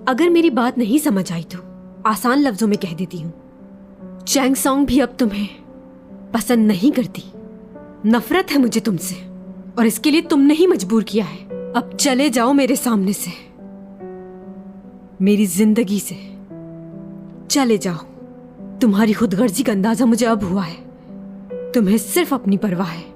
अगर मेरी बात नहीं समझ आई तो आसान लफ्जों में कह देती हूँ, चैंग सॉन्ग भी अब तुम्हें पसंद नहीं करती। नफरत है मुझे तुमसे, और इसके लिए तुमने ही मजबूर किया है। अब चले जाओ मेरे सामने से, मेरी जिंदगी से चले जाओ। तुम्हारी खुदगर्जी का अंदाजा मुझे अब हुआ है। तुम्हें सिर्फ अपनी परवाह है।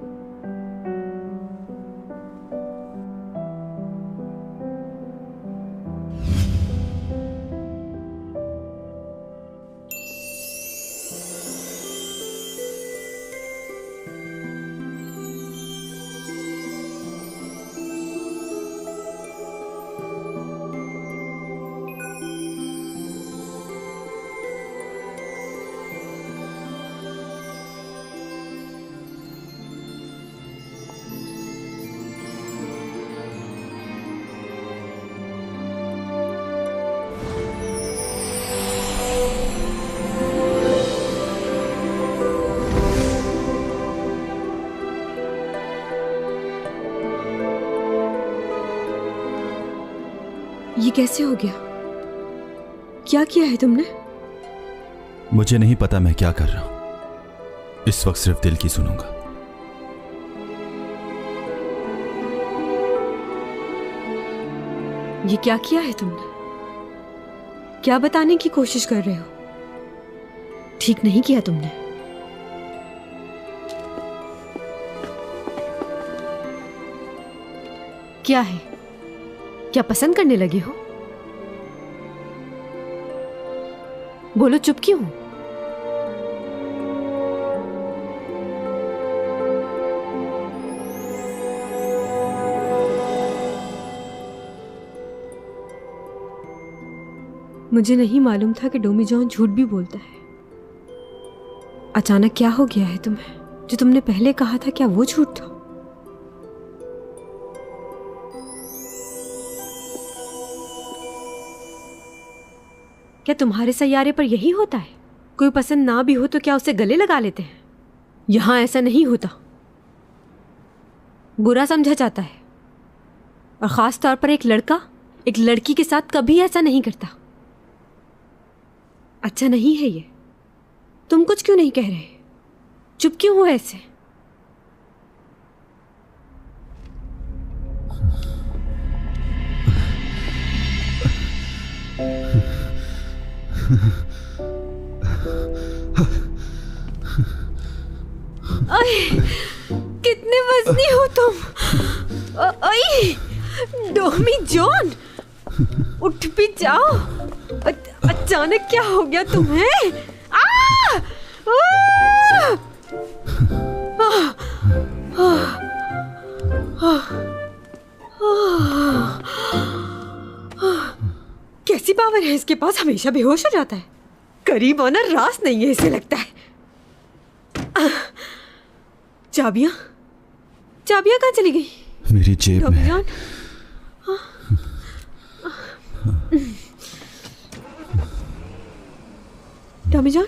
ये कैसे हो गया? क्या किया है तुमने? मुझे नहीं पता मैं क्या कर रहा हूं। इस वक्त सिर्फ दिल की सुनूंगा। ये क्या किया है तुमने? क्या बताने की कोशिश कर रहे हो? ठीक नहीं किया तुमने। क्या है? क्या पसंद करने लगे हो? बोलो, चुप क्यों हो? मुझे नहीं मालूम था कि डोमीजॉन झूठ भी बोलता है। अचानक क्या हो गया है तुम्हें? जो तुमने पहले कहा था, क्या वो झूठ था? क्या तुम्हारे सैयारे पर यही होता है? कोई पसंद ना भी हो तो क्या उसे गले लगा लेते हैं? यहां ऐसा नहीं होता। बुरा समझा जाता है, और खास तौर पर एक लड़का एक लड़की के साथ कभी ऐसा नहीं करता। अच्छा नहीं है ये। तुम कुछ क्यों नहीं कह रहे? चुप क्यों हो ऐसे? कितने वजनी हो तुम? डोमीजॉन, उठ भी जाओ। अचानक क्या हो गया तुम्हें? कैसी पावर है इसके पास? हमेशा बेहोश हो जाता है। करीब आना रास नहीं है इसे, लगता है। चाबियां कहाँ चली गई? मेरी जेब में। डोमीजॉन,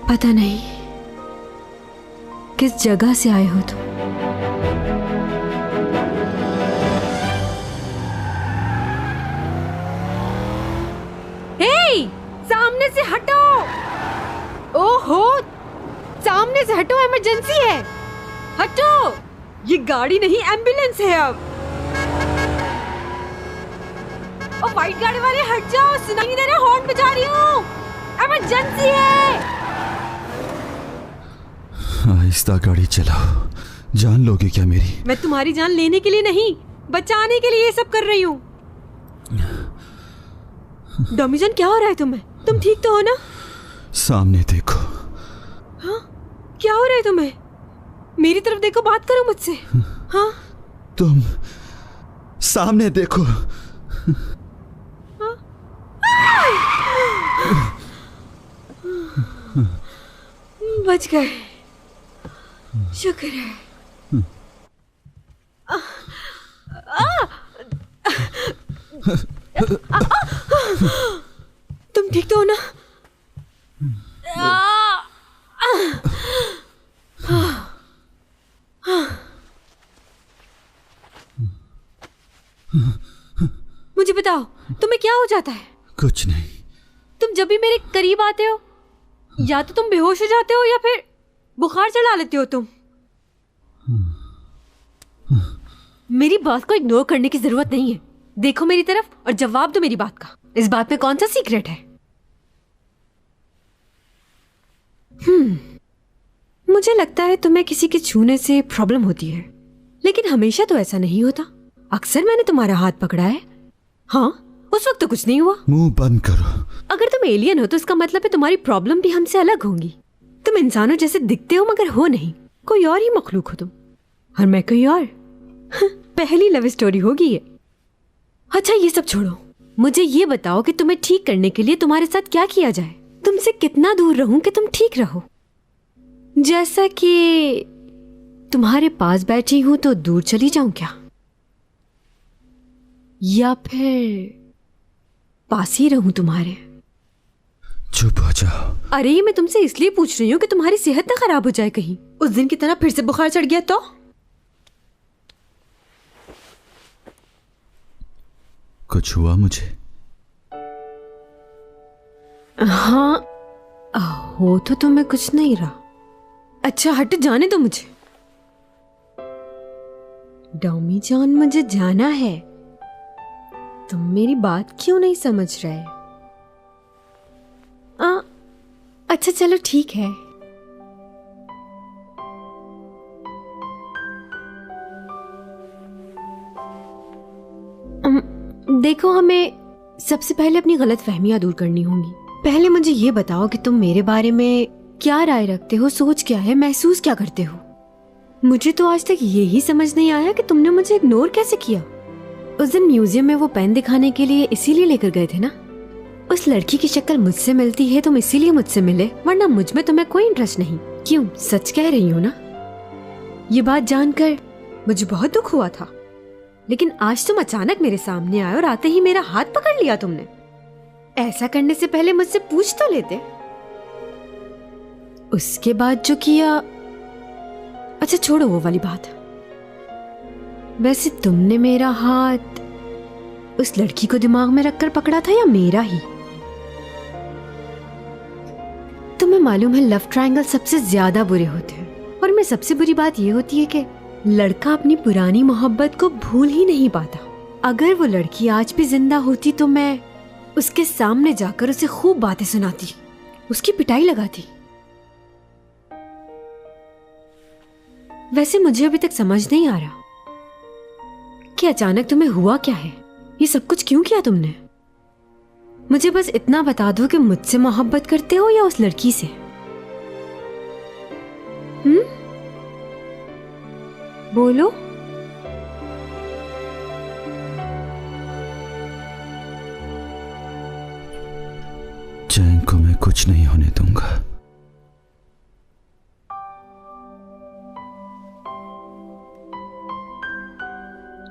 पता नहीं किस जगह से आए हो तुम। सामने से हटो। ओहो, सामने से हटो, इमरजेंसी है। हटो, ये गाड़ी नहीं एम्बुलेंस है अब। ओ व्हाइट गाड़ी वाले हट जाओ, सुनाई नहीं दे रहा? हॉर्न बजा रही हूँ, इमरजेंसी है। आहिस्ता गाड़ी चलाओ, जान लोगे क्या मेरी? मैं तुम्हारी जान लेने के लिए नहीं, बचाने के लिए ये सब कर रही हूँ। डोमीजॉन, क्या हो रहा है तुम्हें? तुम ठीक तो हो ना? सामने देखो। हाँ, क्या हो रहा है तुम्हें? मेरी तरफ देखो, बात करो मुझसे। हाँ, तुम सामने देखो। हाँ? बच गए, शुक्र है। तुम ठीक तो हो ना? मुझे बताओ, तुम्हें क्या हो जाता है? कुछ नहीं। तुम जब भी मेरे करीब आते हो, या तो तुम बेहोश हो जाते हो या फिर बुखार चढ़ा लेते हो तुम। मेरी बात को इग्नोर करने की जरूरत नहीं है। देखो मेरी तरफ और जवाब दो मेरी बात का। इस बात में कौन सा सीक्रेट है? मुझे लगता है तुम्हें किसी के छूने से प्रॉब्लम होती है, लेकिन हमेशा तो ऐसा नहीं होता। अक्सर मैंने तुम्हारा हाथ पकड़ा है। हाँ, उस वक्त तो कुछ नहीं हुआ। मुंह बंद करो। अगर तुम एलियन हो तो इसका मतलब है तुम्हारी प्रॉब्लम भी हमसे अलग होंगी। तुम इंसानों जैसे दिखते हो मगर हो नहीं, कोई और ही मखलूक हो तुम, और मैं कोई और। पहली लव स्टोरी होगी ये। अच्छा ये सब छोड़ो, मुझे ये बताओ कि तुम्हें ठीक करने के लिए तुम्हारे साथ क्या किया जाए? तुमसे कितना दूर रहूं कि तुम ठीक रहो? जैसा कि तुम्हारे पास बैठी हूं तो दूर चली जाऊं क्या, या फिर पास ही रहूं तुम्हारे? चुप हो जाओ। अरे ये मैं तुमसे इसलिए पूछ रही हूँ कि तुम्हारी सेहत ना खराब हो जाए कहीं। उस दिन की तरह फिर से बुखार चढ़ गया तो? कुछ हुआ मुझे? हाँ, हो तो तुम्हें कुछ नहीं रहा। अच्छा हट, जाने दो मुझे। डॉमी जॉन, मुझे जाना है। तुम मेरी बात क्यों नहीं समझ रहे? अच्छा चलो ठीक है। देखो, हमें सबसे पहले अपनी गलतफहमियां दूर करनी होंगी। पहले मुझे ये बताओ कि तुम मेरे बारे में क्या राय रखते हो, सोच क्या है, महसूस क्या करते हो? मुझे तो आज तक यही समझ नहीं आया कि तुमने मुझे इग्नोर कैसे किया। उस दिन म्यूजियम में वो पेन दिखाने के लिए इसीलिए लेकर गए थे ना? उस लड़की की शक्ल मुझसे मिलती है, तुम इसीलिए मुझसे मिले, वरना मुझ में तुम्हें कोई इंटरेस्ट नहीं। क्यों, सच कह रही हो ना? ये बात जानकर मुझे बहुत दुख हुआ था, लेकिन आज तुम अचानक मेरे सामने आए और आते ही मेरा हाथ पकड़ लिया तुमने। ऐसा करने से पहले मुझसे पूछ तो लेते। उसके बाद जो किया, अच्छा छोड़ो वो वाली बात। वैसे तुमने मेरा हाथ उस लड़की को दिमाग में रखकर पकड़ा था या मेरा ही? तुम्हें मालूम है लव ट्रायंगल सबसे ज्यादा बुरे होते हैं, और में सबसे बुरी बात यह होती है कि लड़का अपनी पुरानी मोहब्बत को भूल ही नहीं पाता। अगर वो लड़की आज भी जिंदा होती तो मैं उसके सामने जाकर उसे खूब बातें सुनाती, उसकी पिटाई लगाती। वैसे मुझे अभी तक समझ नहीं आ रहा कि अचानक तुम्हें हुआ क्या है, ये सब कुछ क्यों किया तुमने? मुझे बस इतना बता दो कि मुझसे मोहब्बत करते हो या उस लड़की से? बोलो। चैन को मैं कुछ नहीं होने दूंगा।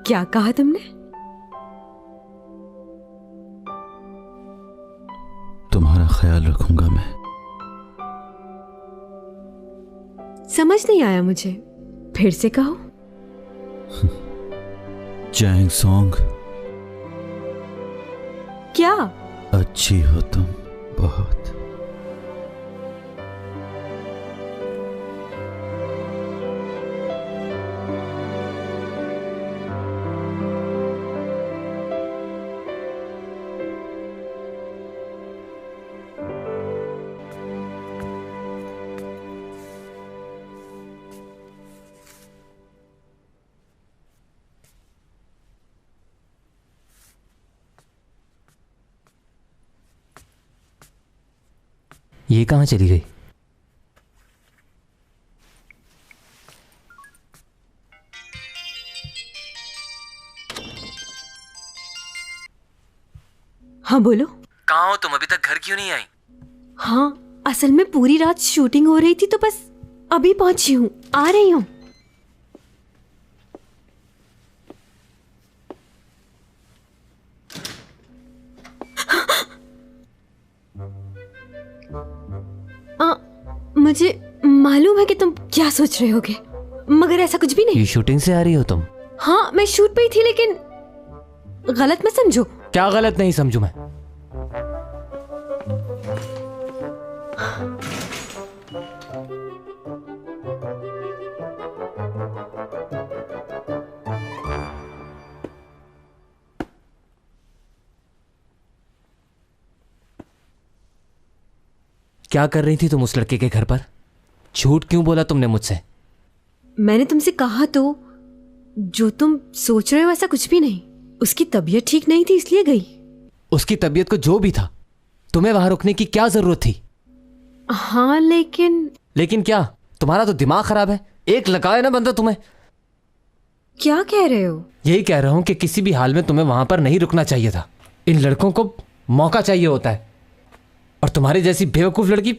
क्या कहा तुमने? तुम्हारा ख्याल रखूंगा मैं। समझ नहीं आया मुझे, फिर से कहो। Chang Song. क्या? अच्छी हो तुम बहुत। ये कहाँ चली गई? हाँ बोलो। कहाँ हो तुम? अभी तक घर क्यों नहीं आई? हाँ, असल में पूरी रात शूटिंग हो रही थी तो बस अभी पहुंची हूँ, आ रही हूँ। मुझे मालूम है कि तुम क्या सोच रहे होगे, मगर ऐसा कुछ भी नहीं। ये शूटिंग से आ रही हो तुम? हाँ, मैं शूट पे ही थी, लेकिन गलत मत समझो। क्या गलत नहीं समझू मैं? क्या कर रही थी तुम उस लड़के के घर पर? झूठ क्यों बोला तुमने मुझसे? मैंने तुमसे कहा तो, जो तुम सोच रहे हो ऐसा कुछ भी नहीं। उसकी तबीयत ठीक नहीं थी इसलिए गई। उसकी तबीयत को जो भी था, तुम्हें वहां रुकने की क्या जरूरत थी? हाँ, लेकिन क्या? तुम्हारा तो दिमाग खराब है। एक लगाए ना बंदा तुम्हें। क्या कह रहे हो? यही कह रहा हूं कि किसी भी हाल में तुम्हें वहां पर नहीं रुकना चाहिए था। इन लड़कों को मौका चाहिए होता है, और तुम्हारी जैसी बेवकूफ लड़की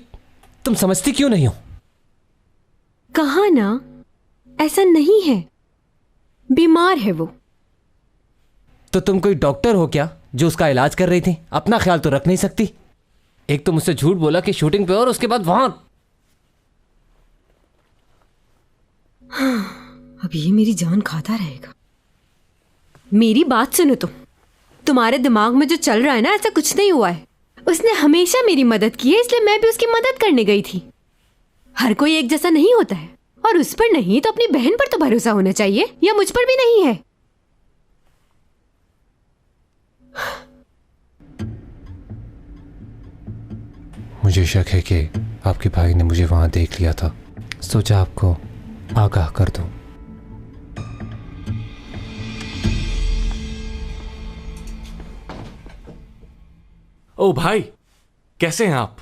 तुम समझती क्यों नहीं हो? कहा ना, ऐसा नहीं है, बीमार है वो। तो तुम कोई डॉक्टर हो क्या जो उसका इलाज कर रही थी? अपना ख्याल तो रख नहीं सकती। एक तो मुझसे झूठ बोला कि शूटिंग पे, और उसके बाद वहां। अब ये मेरी जान खाता रहेगा। मेरी बात सुनो तुम। तुम्हारे दिमाग में जो चल रहा है ना, ऐसा कुछ नहीं हुआ है। उसने हमेशा मेरी मदद की है, इसलिए मैं भी उसकी मदद करने गई थी। हर कोई एक जैसा नहीं होता है, और उस पर नहीं तो अपनी बहन पर तो भरोसा होना चाहिए, या मुझ पर भी नहीं है। मुझे शक है कि आपके भाई ने मुझे वहां देख लिया था। सोचा आपको आगाह कर दूं। ओ भाई, कैसे हैं आप?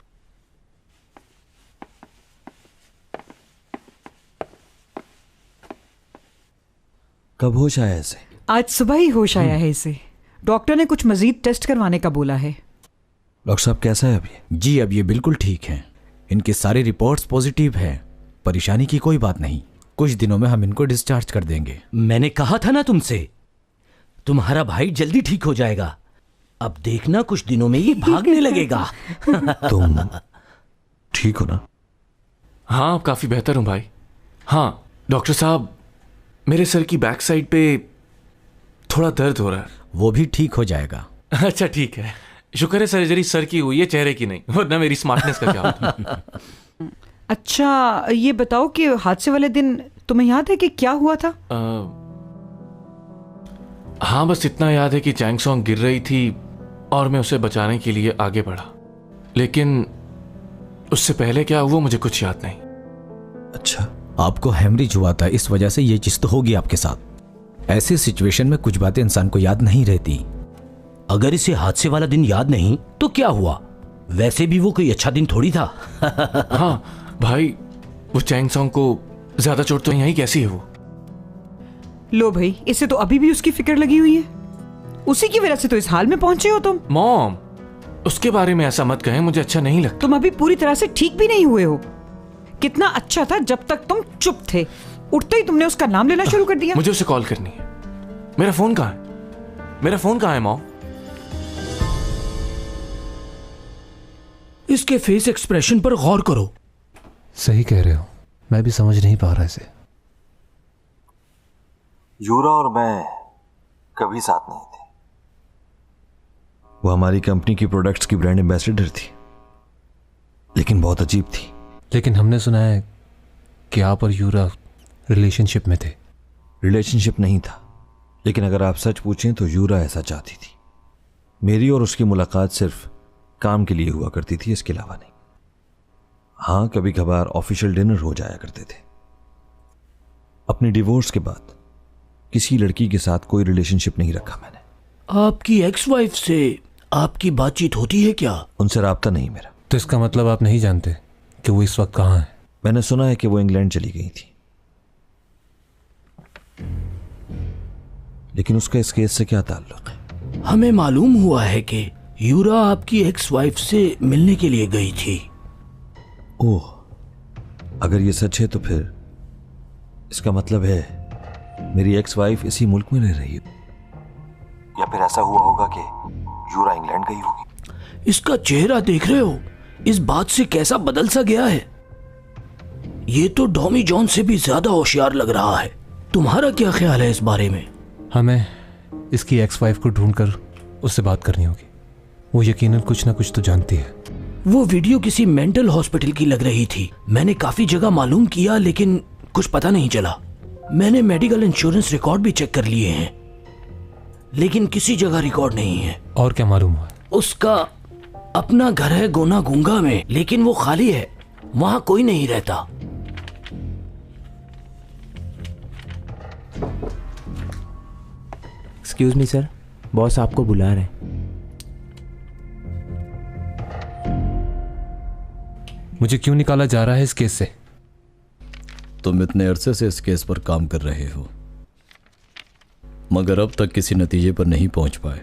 कब होश आया इसे? आज सुबह ही होश आया है इसे। डॉक्टर ने कुछ मजीद टेस्ट करवाने का बोला है। डॉक्टर साहब कैसा है अभी? जी अब ये बिल्कुल ठीक हैं। इनकी सारी रिपोर्ट्स पॉजिटिव है। परेशानी की कोई बात नहीं। कुछ दिनों में हम इनको डिस्चार्ज कर देंगे। मैंने कहा था ना तुमसे, तुम्हारा भाई जल्दी ठीक हो जाएगा। अब देखना कुछ दिनों में ये भागने लगेगा। तुम ठीक हो ना? हाँ, काफी बेहतर हूं भाई। हाँ डॉक्टर साहब, मेरे सर की बैक साइड पे थोड़ा दर्द हो रहा है। वो भी ठीक हो जाएगा। अच्छा ठीक है, शुक्र है सर्जरी सर की हुई है, चेहरे की नहीं, वरना मेरी स्मार्टनेस का क्या होता। अच्छा ये बताओ कि हादसे वाले दिन तुम्हें याद है कि क्या हुआ था? हाँ बस इतना याद है कि चैंग सॉन्ग गिर रही थी और मैं उसे बचाने के लिए आगे बढ़ा, लेकिन उससे पहले क्या हुआ मुझे कुछ याद नहीं। अच्छा, आपको हेमरेज हुआ था, इस वजह से ये चीज तो होगी आपके साथ। ऐसी सिचुएशन में कुछ बातें इंसान को याद नहीं रहती। अगर इसे हादसे वाला दिन याद नहीं तो क्या हुआ? वैसे भी वो कोई अच्छा दिन थोड़ी था। हाँ भाई, वो चैंग सॉन्ग को ज्यादा चोट तो यहीं कैसी है वो? लो भाई, इसे तो अभी भी उसकी फिक्र लगी हुई है। उसी की वजह से तो इस हाल में पहुंचे हो तुम। मॉम, उसके बारे में ऐसा मत कहें, मुझे अच्छा नहीं लगता। तुम अभी पूरी तरह से ठीक भी नहीं हुए हो। कितना अच्छा था जब तक तुम चुप थे, उठते ही तुमने उसका नाम लेना शुरू कर दिया। मुझे उसे कॉल करनी है। मेरा फोन कहाँ है? मेरा फोन कहाँ है मॉम? इसके फेस एक्सप्रेशन पर गौर करो। सही कह रहे हो, मैं भी समझ नहीं पा रहा इसे। यूरा और मैं कभी साथ नहीं थे। वो हमारी कंपनी की प्रोडक्ट्स की ब्रांड एम्बेसडर थी, लेकिन बहुत अजीब थी। लेकिन हमने सुना है कि आप और यूरा रिलेशनशिप में थे। रिलेशनशिप नहीं था, लेकिन अगर आप सच पूछें तो यूरा ऐसा चाहती थी। मेरी और उसकी मुलाकात सिर्फ काम के लिए हुआ करती थी, इसके अलावा नहीं। हाँ, कभी कभार ऑफिशियल डिनर हो जाया करते थे। अपने डिवोर्स के बाद किसी लड़की के साथ कोई रिलेशनशिप नहीं रखा मैंने। आपकी एक्स वाइफ से आपकी बातचीत होती है क्या? उनसे राब्ता नहीं मेरा। तो इसका मतलब आप नहीं जानते कि वो इस वक्त कहाँ है? मैंने सुना है कि वो इंग्लैंड चली गई थी, लेकिन उसका इस केस से क्या ताल्लुक है? हमें मालूम हुआ है कि यूरा आपकी एक्स वाइफ से मिलने के लिए गई थी। ओह, अगर ये सच है तो फिर इसका मतलब है मेरी एक्स वाइफ इसी मुल्क में रह रही है, या फिर ऐसा हुआ होगा कि यूरा इंग्लैंड गई होगी। इसका चेहरा देख रहे हो? इस बात से कैसा बदल सा गया है। ये तो डॉमी जॉन से भी ज्यादा होशियार लग रहा है। तुम्हारा क्या ख्याल है इस बारे में? हमें इसकी एक्स वाइफ को ढूंढकर उससे बात करनी होगी। वो यकीनन कुछ ना कुछ तो जानती है। वो वीडियो किसी मेंटल हॉस्पिटल की लग रही थी। मैंने काफी जगह मालूम किया लेकिन कुछ पता नहीं चला। मैंने मेडिकल इंश्योरेंस रिकॉर्ड भी चेक कर लिए हैं लेकिन किसी जगह रिकॉर्ड नहीं है। और क्या मालूम हुआ? उसका अपना घर है गोना गुंगा में, लेकिन वो खाली है, वहां कोई नहीं रहता। एक्सक्यूज मी सर, बॉस आपको बुला रहे हैं। मुझे क्यों निकाला जा रहा है इस केस से? तुम इतने अरसे से इस केस पर काम कर रहे हो मगर अब तक किसी नतीजे पर नहीं पहुंच पाए।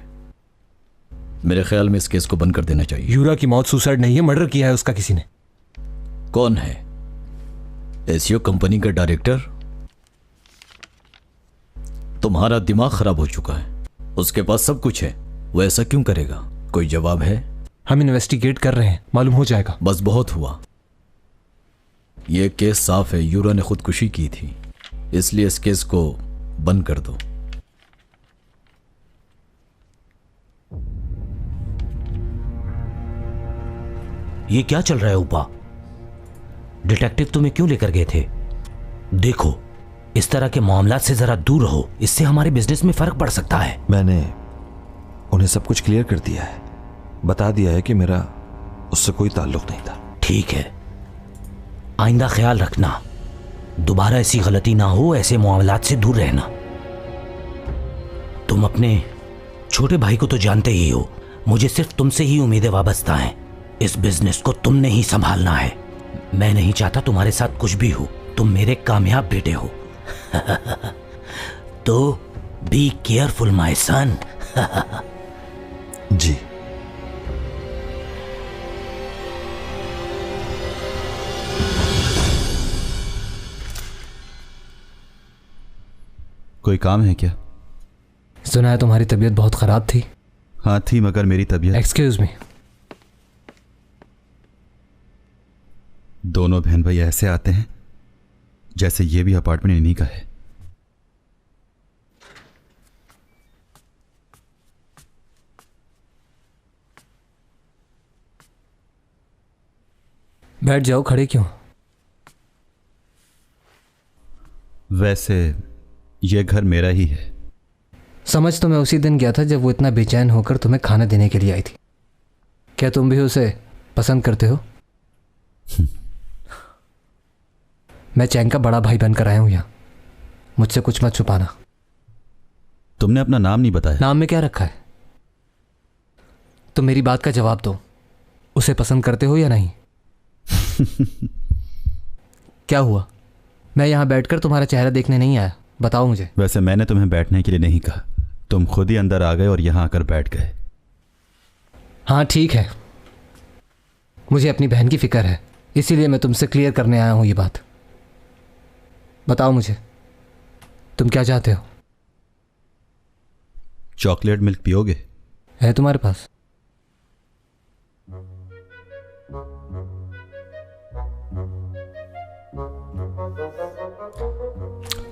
मेरे ख्याल में इस केस को बंद कर देना चाहिए। यूरा की मौत सुसाइड नहीं है, मर्डर किया है उसका किसी ने। कौन है? एसीओ कंपनी का डायरेक्टर? तुम्हारा दिमाग खराब हो चुका है। उसके पास सब कुछ है, वो ऐसा क्यों करेगा? कोई जवाब है? हम इन्वेस्टिगेट कर रहे हैं, मालूम हो जाएगा। बस बहुत हुआ। यह केस साफ है, यूरा ने खुदकुशी की थी, इसलिए इस केस को बंद कर दो। ये क्या चल रहा है उपा? डिटेक्टिव तुम्हें क्यों लेकर गए थे? देखो, इस तरह के मामलात से जरा दूर रहो, इससे हमारे बिजनेस में फर्क पड़ सकता है। मैंने उन्हें सब कुछ क्लियर कर दिया है, बता दिया है कि मेरा उससे कोई ताल्लुक नहीं था। ठीक है, आइंदा ख्याल रखना, दोबारा ऐसी गलती ना हो, ऐसे मामलात से दूर रहना। तुम अपने छोटे भाई को तो जानते ही हो, मुझे सिर्फ तुमसे ही उम्मीदें वाबस्ता हैं। इस बिजनेस को तुमने ही संभालना है। मैं नहीं चाहता तुम्हारे साथ कुछ भी हो, तुम मेरे कामयाब बेटे हो। तो बी केयरफुल माय सन। जी। कोई काम है क्या? सुना है तुम्हारी तबीयत बहुत खराब थी। हाँ थी, मगर मेरी तबीयत। Excuse me. दोनों बहन भाई ऐसे आते हैं जैसे ये भी अपार्टमेंट इन्हीं का है। बैठ जाओ, खड़े क्यों? वैसे ये घर मेरा ही है। समझ तो मैं उसी दिन गया था जब वो इतना बेचैन होकर तुम्हें खाना देने के लिए आई थी। क्या तुम भी उसे पसंद करते हो? मैं चैंग का बड़ा भाई बनकर आया हूं यहाँ, मुझसे कुछ मत छुपाना। तुमने अपना नाम नहीं बताया। नाम में क्या रखा है? तुम मेरी बात का जवाब दो, उसे पसंद करते हो या नहीं? क्या हुआ? मैं यहां बैठकर तुम्हारा चेहरा देखने नहीं आया, बताओ मुझे। वैसे मैंने तुम्हें बैठने के लिए नहीं कहा, तुम खुद ही अंदर आ गए और यहां आकर बैठ गए। हाँ ठीक है, मुझे अपनी बहन की फिक्र है, इसीलिए मैं तुमसे क्लियर करने आया हूं ये बात। बताओ मुझे, तुम क्या चाहते हो? चॉकलेट मिल्क पियोगे? है तुम्हारे पास?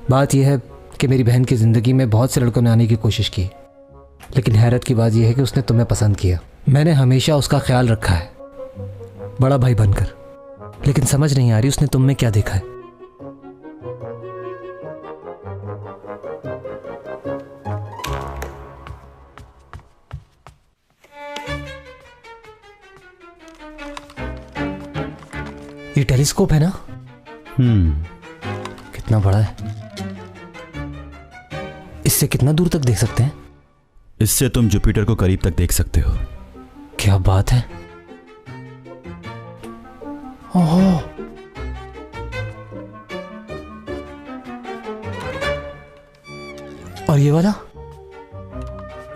बात यह है कि मेरी बहन की ज़िंदगी में बहुत से लड़कों ने आने की कोशिश की, लेकिन हैरत की बात यह है कि उसने तुम्हें पसंद किया। मैंने हमेशा उसका ख्याल रखा है, बड़ा भाई बनकर, लेकिन समझ नहीं आ रही उसने तुम में क्या देखा है। ये टेलीस्कोप है ना? कितना बड़ा है? इससे कितना दूर तक देख सकते हैं? इससे तुम जुपिटर को करीब तक देख सकते हो। क्या बात है! ओह, और ये वाला?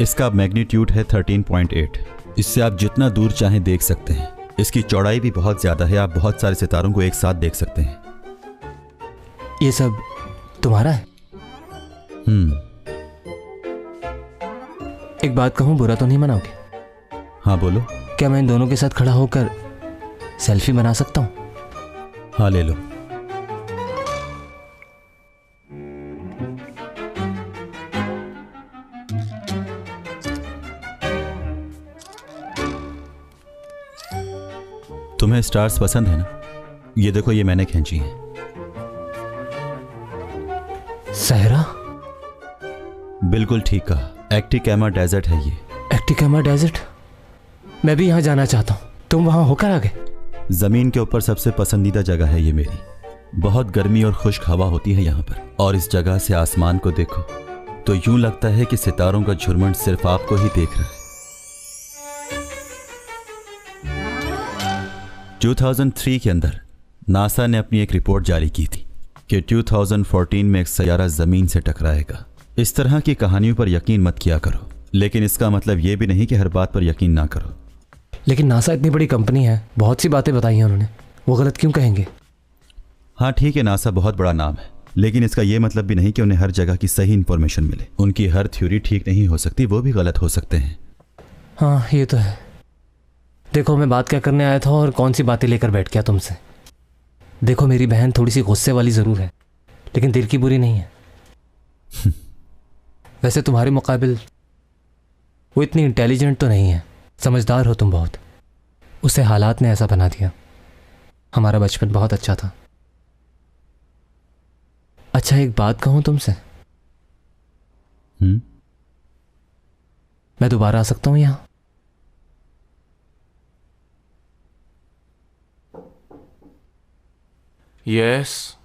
इसका मैग्नीट्यूड है 13.8। इससे आप जितना दूर चाहें देख सकते हैं। इसकी चौड़ाई भी बहुत ज्यादा है, आप बहुत सारे सितारों को एक साथ देख सकते हैं। ये सब तुम्हारा है? एक बात कहूं, बुरा तो नहीं मनाओगे? हाँ बोलो। क्या मैं इन दोनों के साथ खड़ा होकर सेल्फी बना सकता हूं? हाँ ले लो। तुम्हें स्टार्स पसंद है ना? ये देखो, ये मैंने खींची है। सहरा? बिल्कुल ठीक कहा, एक्टिकामा डेजर्ट है ये। एक्टिकामा डेजर्ट? मैं भी यहाँ जाना चाहता हूँ। तुम वहाँ होकर आ गए? जमीन के ऊपर सबसे पसंदीदा जगह है ये मेरी। बहुत गर्मी और खुश्क हवा होती है यहाँ पर, और इस जगह से आसमान को देखो तो यूं लगता है कि सितारों का झुरमुट सिर्फ आपको ही देख रहा है। 2003 के अंदर नासा ने अपनी एक रिपोर्ट जारी की थी कि 2014 में एक सैयारा जमीन से टकराएगा। इस तरह की कहानियों पर यकीन मत किया करो, लेकिन इसका मतलब यह भी नहीं कि हर बात पर यकीन ना करो। लेकिन नासा इतनी बड़ी कंपनी है, बहुत सी बातें बताई हैं उन्होंने, वो गलत क्यों कहेंगे? हाँ ठीक है, नासा बहुत बड़ा नाम है, लेकिन इसका यह मतलब भी नहीं कि उन्हें हर जगह की सही इंफॉर्मेशन मिले। उनकी हर थ्योरी ठीक नहीं हो सकती, वो भी गलत हो सकते हैं। हाँ ये तो है। देखो मैं बात क्या करने आया था और कौन सी बातें लेकर बैठ गया तुमसे। देखो मेरी बहन थोड़ी सी गुस्से वाली ज़रूर है, लेकिन दिल की बुरी नहीं है। वैसे तुम्हारे मुकाबिल वो इतनी इंटेलिजेंट तो नहीं है, समझदार हो तुम बहुत। उसे हालात ने ऐसा बना दिया। हमारा बचपन बहुत अच्छा था। अच्छा एक बात कहूं तुमसे? मैं दोबारा आ सकता हूं यहां? यस।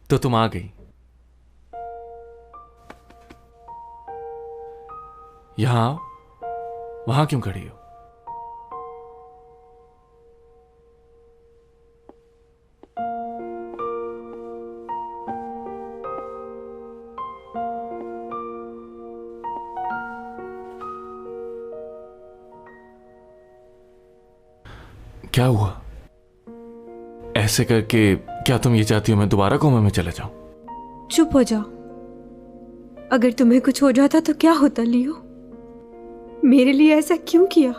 तो तुम आ गई। यहां आओ। वहां क्यों खड़ी हो? क्या हुआ? ऐसे करके क्या तुम ये चाहती हो मैं दोबारा कोमा में चला जाऊं? चुप हो जाओ। अगर तुम्हें कुछ हो जाता तो क्या होता लियो? मेरे लिए ऐसा क्यों किया?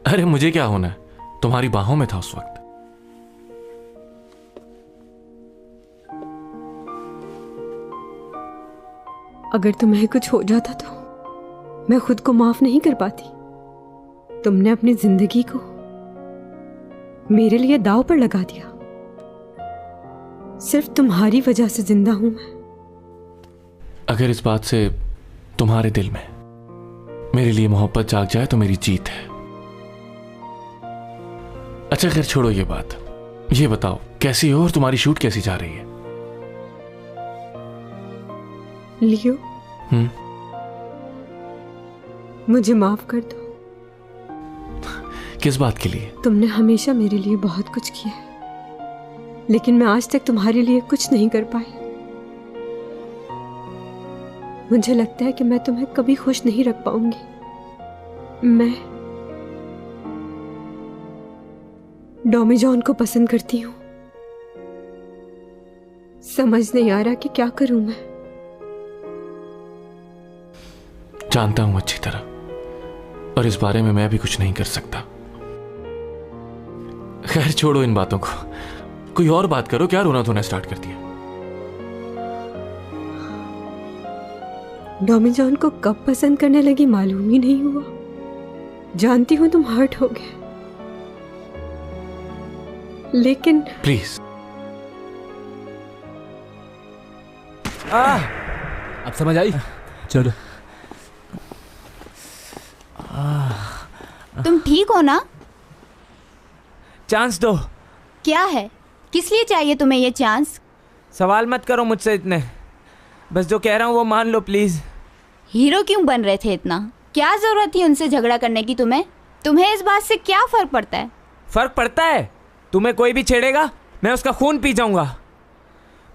अरे मुझे क्या होना है, तुम्हारी बाहों में था उस वक्त। अगर तुम्हें कुछ हो जाता तो मैं खुद को माफ नहीं कर पाती। तुमने अपनी जिंदगी को मेरे लिए दांव पर लगा दिया। सिर्फ तुम्हारी वजह से जिंदा हूं मैं। अगर इस बात से तुम्हारे दिल में मेरे लिए मोहब्बत जाग जाए तो मेरी जीत है। अच्छा खैर छोड़ो ये बात। ये बताओ कैसी हो और तुम्हारी शूट कैसी जा रही है? लियो, मुझे माफ कर दो। किस बात के लिए? तुमने हमेशा मेरे लिए बहुत कुछ किया है, लेकिन मैं आज तक तुम्हारे लिए कुछ नहीं कर पाई। मुझे लगता है कि मैं तुम्हें कभी खुश नहीं रख पाऊंगी। मैं डॉमी जॉन को पसंद करती हूं। समझ नहीं आ रहा कि क्या करूं मैं। जानता हूं अच्छी तरह, और इस बारे में मैं भी कुछ नहीं कर सकता। खैर छोड़ो इन बातों को, कोई और बात करो। क्या रोना धोना स्टार्ट कर दिया? डॉमी जॉन को कब पसंद करने लगी मालूम ही नहीं हुआ। जानती हूं तुम हर्ट हो गए, लेकिन प्लीज। अब समझ आई? चलो। तुम ठीक हो ना? चांस दो। क्या है? किस लिए चाहिए तुम्हें ये चांस? सवाल मत करो मुझसे इतने, बस जो कह रहा हूँ वो मान लो प्लीज। हीरो क्यों बन रहे थे इतना? क्या जरूरत थी उनसे झगड़ा करने की तुम्हें? तुम्हें इस बात से क्या फर्क पड़ता है? फर्क पड़ता है। तुम्हें कोई भी छेड़ेगा मैं उसका खून पी जाऊंगा।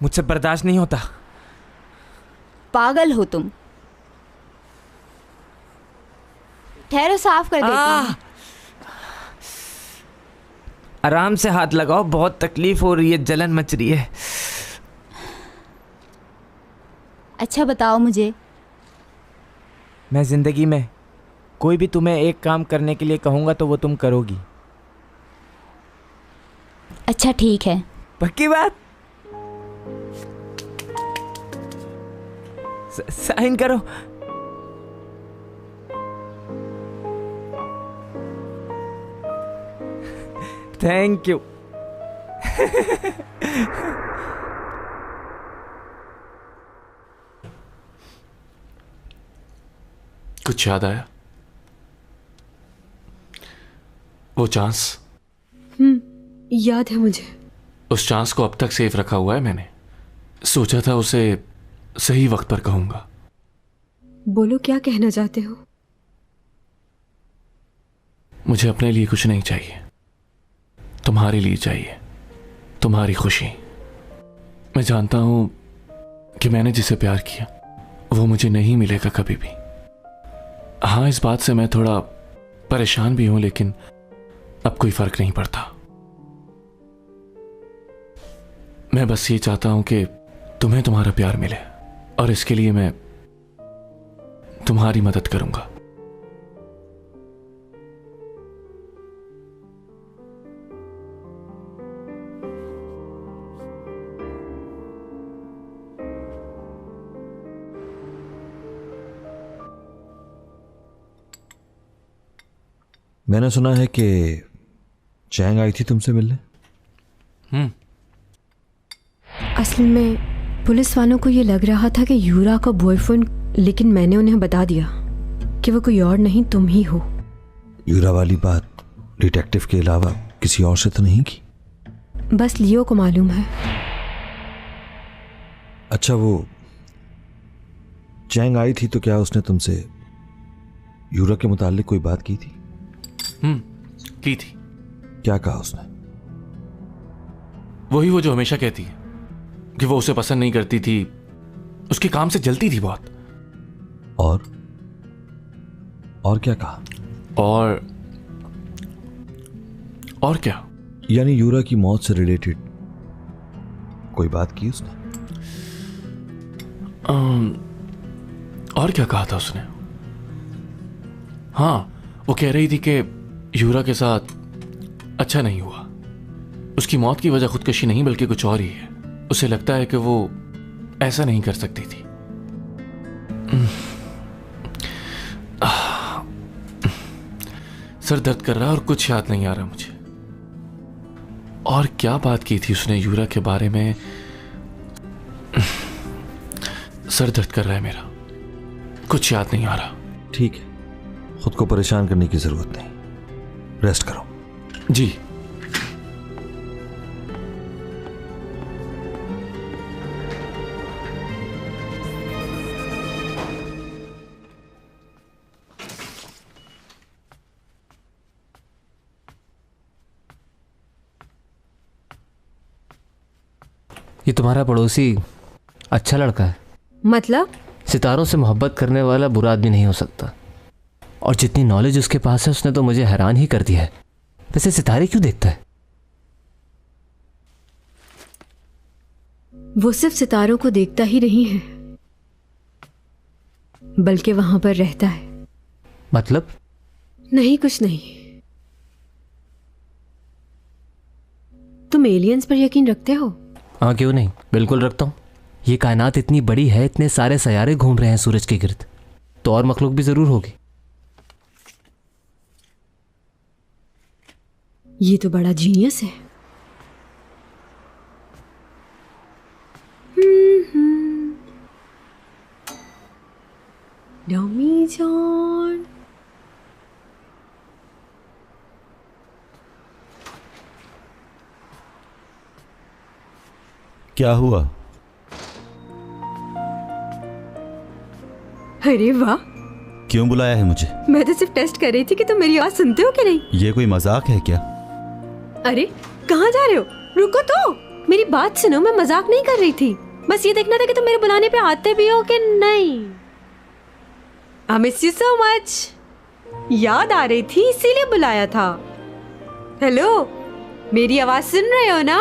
मुझसे बर्दाश्त नहीं होता। पागल हो तुम। ठहरो साफ कर देती हूं। आराम से हाथ लगाओ, बहुत तकलीफ हो रही है, जलन मच रही है। अच्छा बताओ मुझे। मैं जिंदगी में कोई भी तुम्हें एक काम करने के लिए कहूंगा तो वो तुम करोगी। अच्छा ठीक है। पक्की बात? साइन करो। Thank you. कुछ याद आया? वो चांस? याद है मुझे। उस चांस को अब तक सेफ रखा हुआ है मैंने। सोचा था उसे सही वक्त पर कहूंगा। बोलो, क्या कहना चाहते हो? मुझे अपने लिए कुछ नहीं चाहिए, तुम्हारे लिए चाहिए, तुम्हारी खुशी। मैं जानता हूं कि मैंने जिसे प्यार किया वो मुझे नहीं मिलेगा कभी भी। हाँ, इस बात से मैं थोड़ा परेशान भी हूं, लेकिन अब कोई फर्क नहीं पड़ता। मैं बस ये चाहता हूं कि तुम्हें तुम्हारा प्यार मिले, और इसके लिए मैं तुम्हारी मदद करूंगा। मैंने सुना है कि चैंग आई थी तुमसे मिलने। असल में पुलिस वालों को ये लग रहा था कि यूरा का बॉयफ्रेंड, लेकिन मैंने उन्हें बता दिया कि वो कोई और नहीं, तुम ही हो। यूरा वाली बात डिटेक्टिव के अलावा किसी और से तो नहीं की? बस लियो को मालूम है। अच्छा, वो चैंग आई थी तो क्या उसने तुमसे यूरा के मुताल्लिक कोई बात की थी? की थी। क्या कहा उसने? वही वो जो हमेशा कहती है कि वो उसे पसंद नहीं करती थी, उसके काम से जलती थी बहुत। और क्या कहा? और क्या? यानी यूरा की मौत से रिलेटेड कोई बात की उसने? और क्या कहा था उसने? हाँ, वो कह रही थी कि यूरा के साथ अच्छा नहीं हुआ। उसकी मौत की वजह खुदकशी नहीं बल्कि कुछ और ही है। उसे लगता है कि वो ऐसा नहीं कर सकती थी। सर दर्द कर रहा है और कुछ याद नहीं आ रहा मुझे। और क्या बात की थी उसने यूरा के बारे में? सर दर्द कर रहा है मेरा, कुछ याद नहीं आ रहा। ठीक है, खुद को परेशान करने की जरूरत नहीं, रेस्ट करो। जी। ये तुम्हारा पड़ोसी अच्छा लड़का है। मतलब? सितारों से मोहब्बत करने वाला बुरा आदमी नहीं हो सकता। और जितनी नॉलेज उसके पास है उसने तो मुझे हैरान ही कर दिया है। वैसे सितारे क्यों देखता है? वो सिर्फ सितारों को देखता ही नहीं है, बल्कि वहां पर रहता है। मतलब? नहीं, कुछ नहीं। तुम एलियंस पर यकीन रखते हो? हाँ, क्यों नहीं, बिल्कुल रखता हूँ। ये कायनात इतनी बड़ी है, इतने सारे सैयारे घूम रहे हैं सूरज के गिर्द, तो और मखलूक भी जरूर होगी। ये तो बड़ा जीनियस है। Dummy John. क्या हुआ? अरे वाह, क्यों बुलाया है मुझे? मैं तो सिर्फ टेस्ट कर रही थी कि तुम मेरी आवाज सुनते हो कि नहीं। ये कोई मजाक है क्या? अरे कहाँ जा रहे हो? रुको तो, मेरी बात सुनो। मैं मजाक नहीं कर रही थी, बस ये देखना था कि तुम मेरे बुलाने पे आते भी हो कि नहीं। I miss you so much. याद आ रही थी इसीलिए बुलाया था। हेलो, मेरी आवाज सुन रहे हो ना?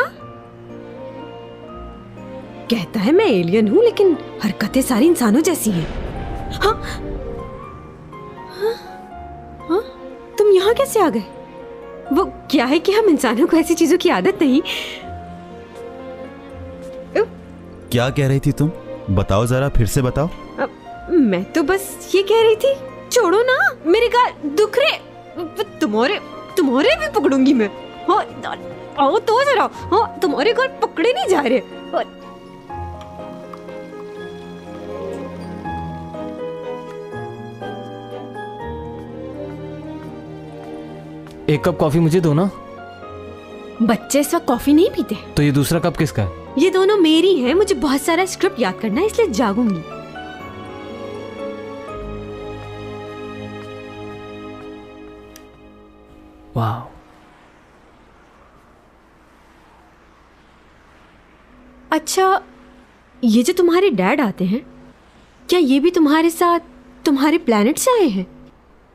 कहता है मैं एलियन हूं, लेकिन हरकतें सारी इंसानों जैसी हैं। हाँ? हाँ? हाँ? तुम यहाँ कैसे आ गए? वो क्या है कि हम इंसानों को ऐसी चीजों की आदत नहीं। क्या कह रही थी तुम? बताओ जरा, फिर से बताओ। मैं तो बस ये कह रही थी, छोड़ो ना मेरे गाल दुख रहे। तुम्हारे भी पकड़ूंगी मैं। हाँ, आओ तो जरा। हाँ, तुम्हारे गाल पकड़े नहीं जा रहे। एक कप कॉफी मुझे दो ना। बच्चे इस वक्त कॉफी नहीं पीते। तो ये दूसरा कप किसका है? ये दोनों मेरी हैं। मुझे बहुत सारा स्क्रिप्ट याद करना है, इसलिए जागूंगी। वाह, अच्छा, ये जो तुम्हारे डैड आते हैं, क्या ये भी तुम्हारे साथ तुम्हारे प्लेनेट से आए हैं?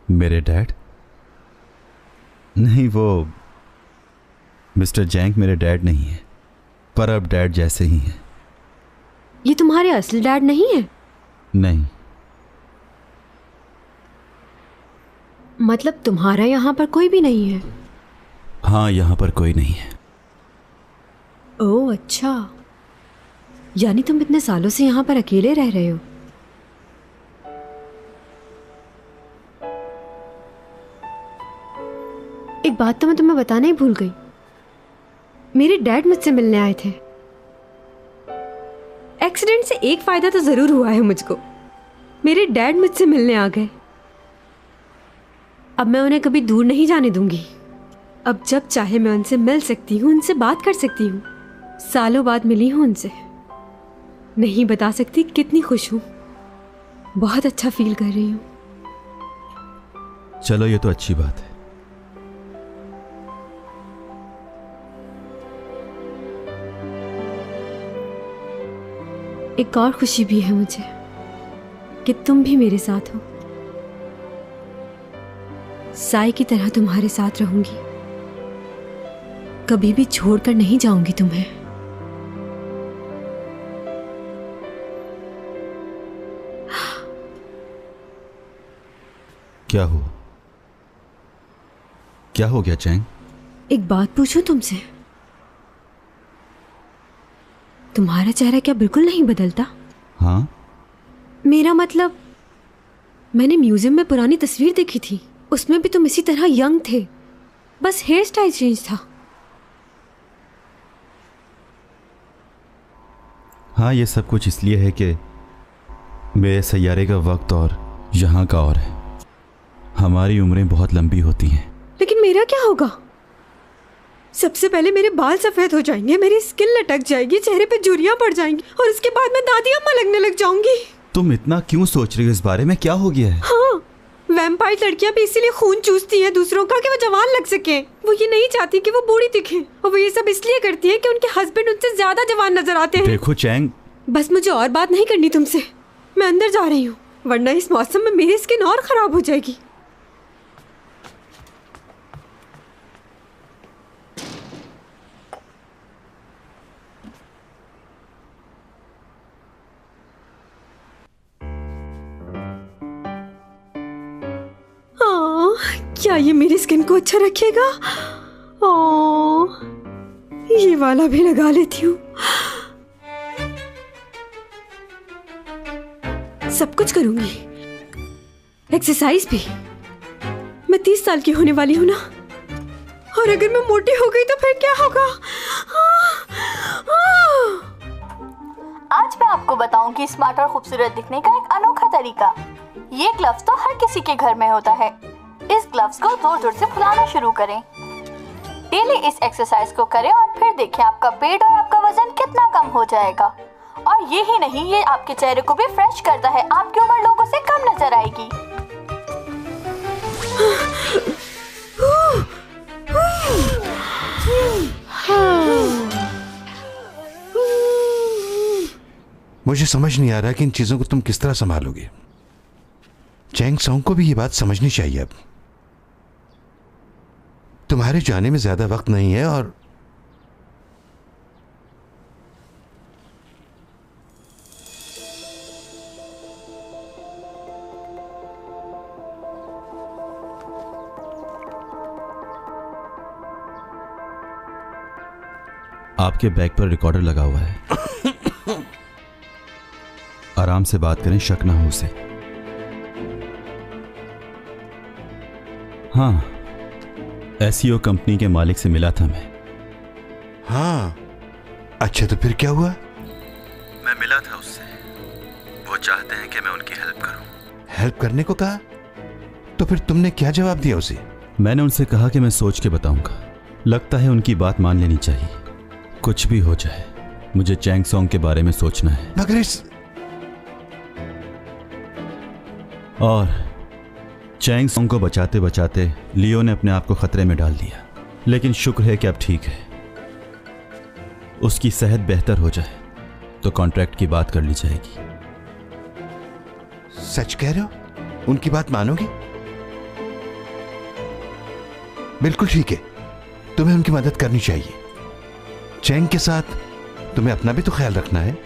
मेरे डैड? नहीं, वो मिस्टर जैंग मेरे डैड नहीं है, पर अब डैड जैसे ही हैं। ये तुम्हारे असली डैड नहीं है? नहीं। मतलब तुम्हारा यहाँ पर कोई भी नहीं है? हाँ, यहाँ पर कोई नहीं है। ओह अच्छा, यानी तुम इतने सालों से यहाँ पर अकेले रह रहे हो। एक बात तो मैं तुम्हें बताना ही भूल गई। मेरे डैड मुझसे मिलने आए थे। एक्सीडेंट से एक फायदा तो जरूर हुआ है मुझको। मेरे डैड मुझसे मिलने आ गए। अब मैं उन्हें कभी दूर नहीं जाने दूंगी। अब जब चाहे मैं उनसे मिल सकती हूँ, उनसे बात कर सकती हूँ। सालों बाद मिली हूँ उनसे। नहीं बता सकती कितनी खुश हूँ। बहुत अच्छा फील कर रही हूँ। चलो, ये तो अच्छी बात है। एक और खुशी भी है मुझे कि तुम भी मेरे साथ हो। साई की तरह तुम्हारे साथ रहूंगी। कभी भी छोड़कर नहीं जाऊंगी तुम्हें। क्या हुआ? क्या हो गया चैंग? एक बात पूछूं तुमसे? तुम्हारा चेहरा क्या बिल्कुल नहीं बदलता? हाँ? मेरा मतलब, मैंने म्यूजियम में पुरानी तस्वीर देखी थी। उसमें भी तुम इसी तरह यंग थे, बस हेयर स्टाइल चेंज था। हाँ, ये सब कुछ इसलिए है कि मेरे सैयारे का वक्त और यहाँ का और है। हमारी उम्रें बहुत लंबी होती हैं। लेकिन मेरा क्या होगा? सबसे पहले मेरे बाल सफेद हो जाएंगे, मेरी स्किन लटक जाएगी, चेहरे पे झुर्रियां पड़ जाएंगी और उसके बाद मैं दादी अम्मा लगने लग जाऊंगी। तुम इतना क्यों सोच रही हो इस बारे में? क्या हो गया है? हाँ, वैम्पायर लड़कियां भी इसीलिए खून चूसती हैं दूसरों का कि वो जवान लग सके। वो ये नहीं चाहती कि वो बूढ़ी दिखे, और वो ये सब इसलिए करती है कि उनके हस्बैंड उनसे ज्यादा जवान नजर आते हैं। देखो चैंग, बस मुझे और बात नहीं करनी तुमसे। मैं अंदर जा रही हूँ, वरना इस मौसम में मेरी स्किन और खराब हो जाएगी। क्या ये मेरी स्किन को अच्छा रखेगा? ये वाला भी लगा लेती हूँ। सब कुछ करूंगी, एक्सरसाइज भी। मैं 30 साल की होने वाली हूँ ना, और अगर मैं मोटी हो गई तो फिर क्या होगा? आज मैं आपको बताऊंगी स्मार्ट और खूबसूरत दिखने का एक अनोखा तरीका। ये ग्लव्स तो हर किसी के घर में होता है। इस ग्लव्स को जोर जोर से फुलाना शुरू करें। डेली इस एक्सरसाइज को करें और फिर देखें आपका पेट और आपका वजन कितना कम हो जाएगा। और ये ही नहीं, ये आपके चेहरे को भी फ्रेश करता है। आपकी उम्र लोगों से कम नजर आएगी। मुझे समझ नहीं आ रहा कि इन चीजों को तुम किस तरह संभालोगे। चैंग सॉन्ग को भी ये बात समझनी चाहिए। अब तुम्हारे जाने में ज्यादा वक्त नहीं है, और आपके बैग पर रिकॉर्डर लगा हुआ है। आराम से बात करें, शक ना हो उसे। हाँ, एसईओ कंपनी के मालिक से मिला था मैं। हाँ, अच्छा तो फिर क्या हुआ? मैं मिला था उससे। वो चाहते हैं कि मैं उनकी हेल्प करूं। हेल्प करने को कहा? तो फिर तुमने क्या जवाब दिया उसे? मैंने उनसे कहा कि मैं सोच के बताऊंगा। लगता है उनकी बात मान लेनी चाहिए। कुछ भी हो जाए, मुझे चैंग सॉन्ग के बारे में सोचना है। मगर इस और चैंग सॉन्ग को बचाते बचाते लियो ने अपने आप को खतरे में डाल दिया। लेकिन शुक्र है कि अब ठीक है। उसकी सेहत बेहतर हो जाए तो कॉन्ट्रैक्ट की बात कर ली जाएगी। सच कह रहे हो? उनकी बात मानोगे? बिल्कुल ठीक है, तुम्हें उनकी मदद करनी चाहिए। चैंग के साथ तुम्हें अपना भी तो ख्याल रखना है।